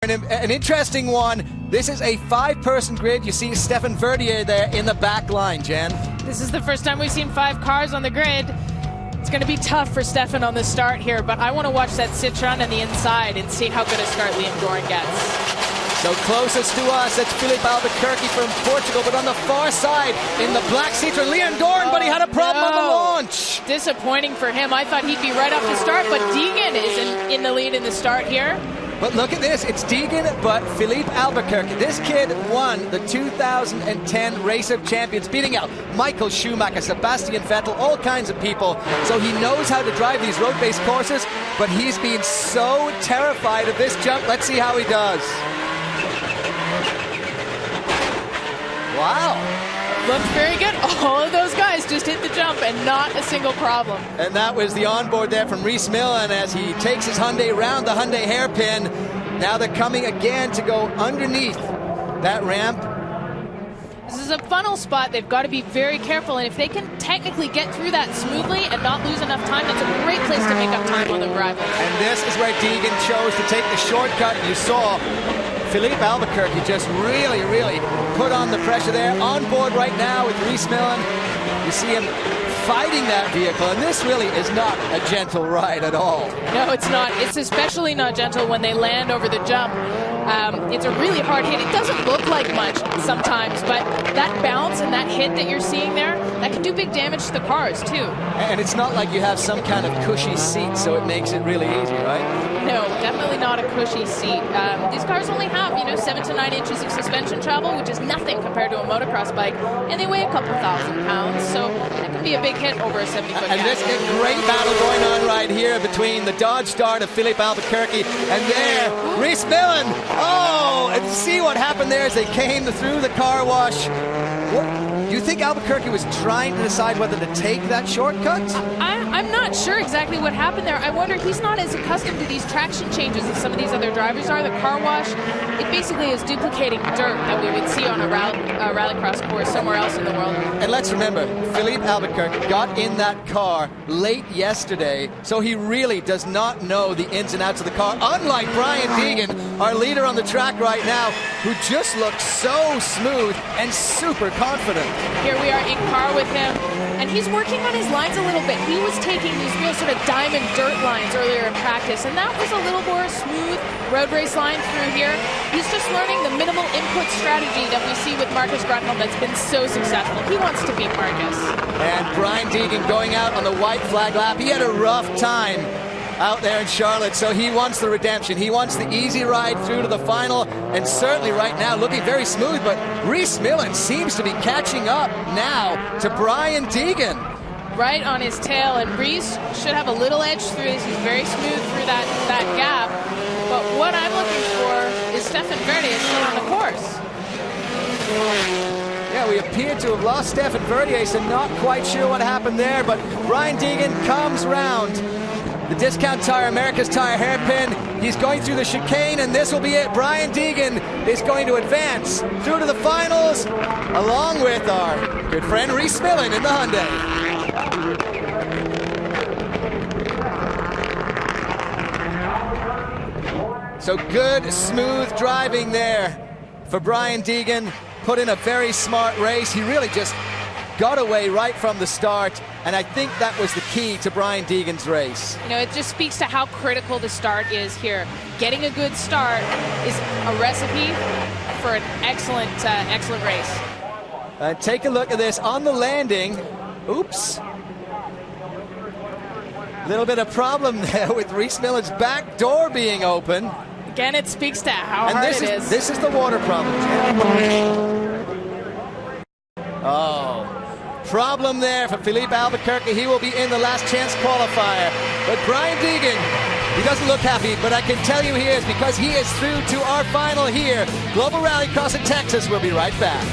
An interesting one. This is a 5-person grid. You see Stefan Verdier there in the back line, Jen. This is the first time we've seen 5 cars on the grid. It's going to be tough for Stefan on the start here, but I want to watch that sit-run on the inside and see how good a start Liam Doran gets. So closest to us, it's Filipe Albuquerque from Portugal, but on the far side in the black Citroen, Liam Doran, but he had a problem on the launch. Disappointing for him. I thought he'd be right off the start, but Deegan is in the lead in the start here. But look at this, it's Deegan, but Filipe Albuquerque. This kid won the 2010 Race of Champions, beating out Michael Schumacher, Sebastian Vettel, all kinds of people. So he knows how to drive these road-based courses, but he's been so terrified of this jump. Let's see how he does. Wow. Looks very good. All of those guys just hit the jump and not a single problem. And that was the onboard there from Rhys Millen as he takes his Hyundai round the Hyundai hairpin. Now they're coming again to go underneath that ramp. This is a funnel spot. They've got to be very careful, and if they can technically get through that smoothly and not lose enough time, that's a great place to make up time on the arrival. And this is where Deegan chose to take the shortcut. You saw Filipe Albuquerque just really put on the pressure there. On board right now with Rhys Millen. You see him fighting that vehicle, and this really is not a gentle ride at all. No, it's not. It's especially not gentle when they land over the jump. It's a really hard hit. It doesn't look like much sometimes, but that bounce and that hit that you're seeing there, that can do big damage to the cars too. And it's not like you have some kind of cushy seat, so it makes it really easy, right? No, definitely not a cushy seat. These cars only have, 7 to 9 inches of suspension travel, which is nothing compared to a motocross bike, and they weigh a couple thousand pounds, so that can be a big hit over a 70-foot gap. And this is a great battle going on right here between the Dodge Dart of Filipe Albuquerque and there, Rhys Millen. Oh, and see what happened there as they came through the car wash. Do you think Albuquerque was trying to decide whether to take that shortcut? I'm not sure exactly what happened there. I wonder, he's not as accustomed to these traction changes as some of these other drivers are. The car wash, it basically is duplicating dirt that we would see on a rallycross course somewhere else in the world. And let's remember, Filipe Albuquerque got in that car late yesterday, so he really does not know the ins and outs of the car, unlike Brian Deegan, our leader on the track right now, who just looks so smooth and super confident. Here we are in car with him, and he's working on his lines a little bit. He was taking these real sort of diamond dirt lines earlier in practice, and that was a little more smooth road race line through here. He's just learning the minimal input strategy that we see with Marcus Grunholm that's been so successful. He wants to beat Marcus. And Brian Deegan going out on the white flag lap. He had a rough time out there in Charlotte, so he wants the redemption. He wants the easy ride through to the final, and certainly right now looking very smooth, but Rhys Millen seems to be catching up now to Brian Deegan. Right on his tail, and Rhys should have a little edge through this. He's very smooth through that gap, but what I'm looking for is Stefan Verdier still on the course. Yeah, we appear to have lost Stefan Verdier, so not quite sure what happened there, but Brian Deegan comes round. The Discount Tire, America's Tire hairpin. He's going through the chicane, and this will be it. Brian Deegan is going to advance through to the finals, along with our good friend Rhys Millen in the Hyundai. So good, smooth driving there for Brian Deegan. Put in a very smart race. He really just got away right from the start, and I think that was the key to Brian Deegan's race. It just speaks to how critical the start is here. Getting a good start is a recipe for an excellent race. Take a look at this on the landing. Oops. Little bit of problem there with Rhys Millen's back door being open. Again, it speaks to how hard it is. This is the water problem. Oh. Problem there for Filipe Albuquerque. He will be in the last chance qualifier. But Brian Deegan, he doesn't look happy, but I can tell you he is, because he is through to our final here. Global Rallycross in Texas. We'll be right back.